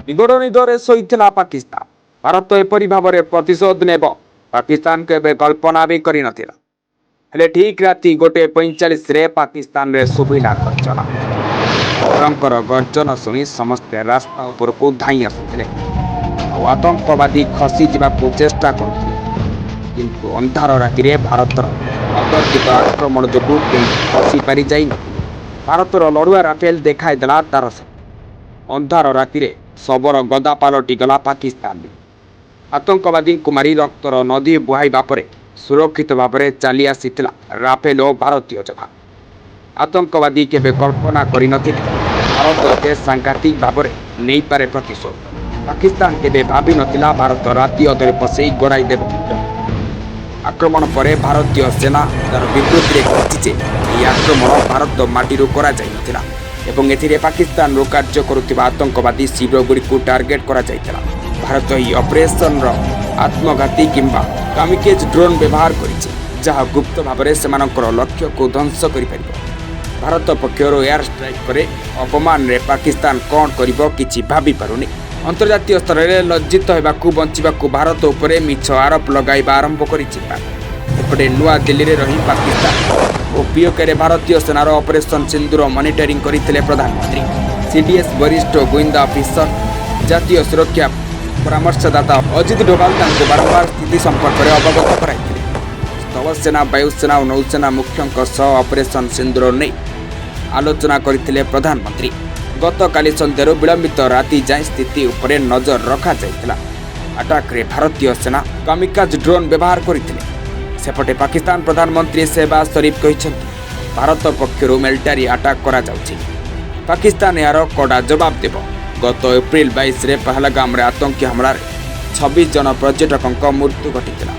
ନିଗଡ଼ ନିଦରେ ଶୋଇଥିଲା ପାକିସ୍ତାନ। ଭାରତ ଏପରି ଭାବରେ ପ୍ରତିଶୋଧ ନେବ ପାକିସ୍ତାନ କେବେ କଳ୍ପନା ବି କରିନଥିଲା। ହେଲେ ଠିକ୍ ରାତି 1:45ରେ ପାକିସ୍ତାନରେ ଶୁଭିଲା ଗର୍ଜନ। ଭୟଙ୍କର ଗର୍ଜନ ଶୁଣି ସମସ୍ତେ ରାସ୍ତା ଉପରକୁ ଧାଇଁ ଆସୁଥିଲେ ଆଉ ଆତଙ୍କବାଦୀ ଖସିଯିବାକୁ ଚେଷ୍ଟା କରୁଥିଲେ। କିନ୍ତୁ ଅନ୍ଧାର ରାତିରେ ଭାରତର ଅତର୍କିତ ଆକ୍ରମଣ ଯୋଗୁଁ କେହି ଖସି ପାରିଯାଇନଥିଲେ। ଭାରତର ଲଢୁଆ ରାଫେଲ ଦେଖାଇଦେଲା ତାର ଶକ୍ତି। ଅନ୍ଧାର ରାତିରେ ଶବର ଗଦା ପାଲଟିଗଲା ପାକିସ୍ତାନ। ଆତଙ୍କବାଦୀଙ୍କୁ ମାରି ରକ୍ତର ନଦୀ ବୁହାଇବା ପରେ ସୁରକ୍ଷିତ ଭାବରେ ଚାଲି ଆସିଥିଲା ରାଫେଲ ଓ ଭାରତୀୟ ଯବାନ। ଆତଙ୍କବାଦୀ କେବେ କଳ୍ପନା କରିନଥିଲେ ଭାରତ ଏତେ ସାଂଘାତିକ ଭାବରେ ନେଇପାରେ ପ୍ରତିଶୋଧ। ପାକିସ୍ତାନ କେବେ ଭାବିନଥିଲା ଭାରତ ରାତି ଅଧରେ ପଶେଇ ଗଡ଼ାଇ ଦେବ। ଆକ୍ରମଣ ପରେ ଭାରତୀୟ ସେନା ତାର ବିବୃତିରେ କହିଛି ଯେ ଏହି ଆକ୍ରମଣ ଭାରତ ମାଟିରୁ କରାଯାଇନଥିଲା ଏବଂ ଏଥିରେ ପାକିସ୍ତାନରୁ କାର୍ଯ୍ୟ କରୁଥିବା ଆତଙ୍କବାଦୀ ଶିବିରଗୁଡ଼ିକୁ ଟାର୍ଗେଟ୍ କରାଯାଇଥିଲା। ଭାରତ ଏହି ଅପରେସନର ଆତ୍ମଘାତୀ କିମ୍ବା କାମିକେଜ୍ ଡ୍ରୋନ୍ ବ୍ୟବହାର କରିଛି, ଯାହା ଗୁପ୍ତ ଭାବରେ ସେମାନଙ୍କର ଲକ୍ଷ୍ୟକୁ ଧ୍ୱଂସ କରିପାରିବ। ଭାରତ ପକ୍ଷରୁ ଏୟାର ଷ୍ଟ୍ରାଇକ୍ ପରେ ଅପମାନରେ ପାକିସ୍ତାନ କ'ଣ କରିବ କିଛି ଭାବିପାରୁନି। ଅନ୍ତର୍ଜାତୀୟ ସ୍ତରରେ ଲଜ୍ଜିତ ହେବାକୁ ବଞ୍ଚିବାକୁ ଭାରତ ଉପରେ ମିଛ ଆରୋପ ଲଗାଇବା ଆରମ୍ଭ କରିଛି। ଏପଟେ ନୂଆଦିଲ୍ଲୀରେ ରହି ପାକିସ୍ତାନ ଓ ପିଓକେରେ ଭାରତୀୟ ସେନାର ଅପରେସନ ସିନ୍ଦୁର ମନିଟରିଂ କରିଥିଲେ ପ୍ରଧାନମନ୍ତ୍ରୀ। ସିଡିଏସ୍ ବରିଷ୍ଠ ଗୋଇନ୍ଦା ଅଫିସର ଜାତୀୟ ସୁରକ୍ଷା ପରାମର୍ଶଦାତା ଅଜିତ ଡୋଭାଲ ତାଙ୍କୁ ବାରମ୍ବାର ସ୍ଥିତି ସମ୍ପର୍କରେ ଅବଗତ କରାଇଥିଲେ। ସ୍ଥଳସେନା, ବାୟୁସେନା ଓ ନୌସେନା ମୁଖ୍ୟଙ୍କ ସହ ଅପରେସନ ସିନ୍ଦୁର ନେଇ ଆଲୋଚନା କରିଥିଲେ ପ୍ରଧାନମନ୍ତ୍ରୀ। ଗତକାଲି ସନ୍ଧ୍ୟାରୁ ବିଳମ୍ବିତ ରାତି ଯାଏଁ ସ୍ଥିତି ଉପରେ ନଜର ରଖାଯାଇଥିଲା। ଆଟାକରେ ଭାରତୀୟ ସେନା କାମିକାଜ ଡ୍ରୋନ୍ ବ୍ୟବହାର କରିଥିଲେ। ସେପଟେ ପାକିସ୍ତାନ ପ୍ରଧାନମନ୍ତ୍ରୀ ସେହବାଜ ସରିଫ କହିଛନ୍ତି ଭାରତ ପକ୍ଷରୁ ମିଲିଟାରୀ ଆଟାକ୍ କରାଯାଉଛି। ପାକିସ୍ତାନ ଏହାର କଡ଼ା ଜବାବ ଦେବ। ଗତ ଏପ୍ରିଲ 22ରେ ପହଲଗାମରେ ଆତଙ୍କୀ ହମଲାରେ 26 ଜଣ ପର୍ଯ୍ୟଟକଙ୍କ ମୃତ୍ୟୁ ଘଟିଥିଲା।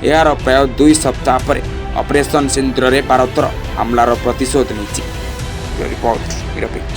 ଏହାର ପ୍ରାୟ 2 ସପ୍ତାହ ପରେ ଅପରେସନ ସିନ୍ଦୁରରେ ଭାରତର ହମଲାର ପ୍ରତିଶୋଧ ନେଇଛି। ରିପୋର୍ଟ ନିରପେକ୍ଷ।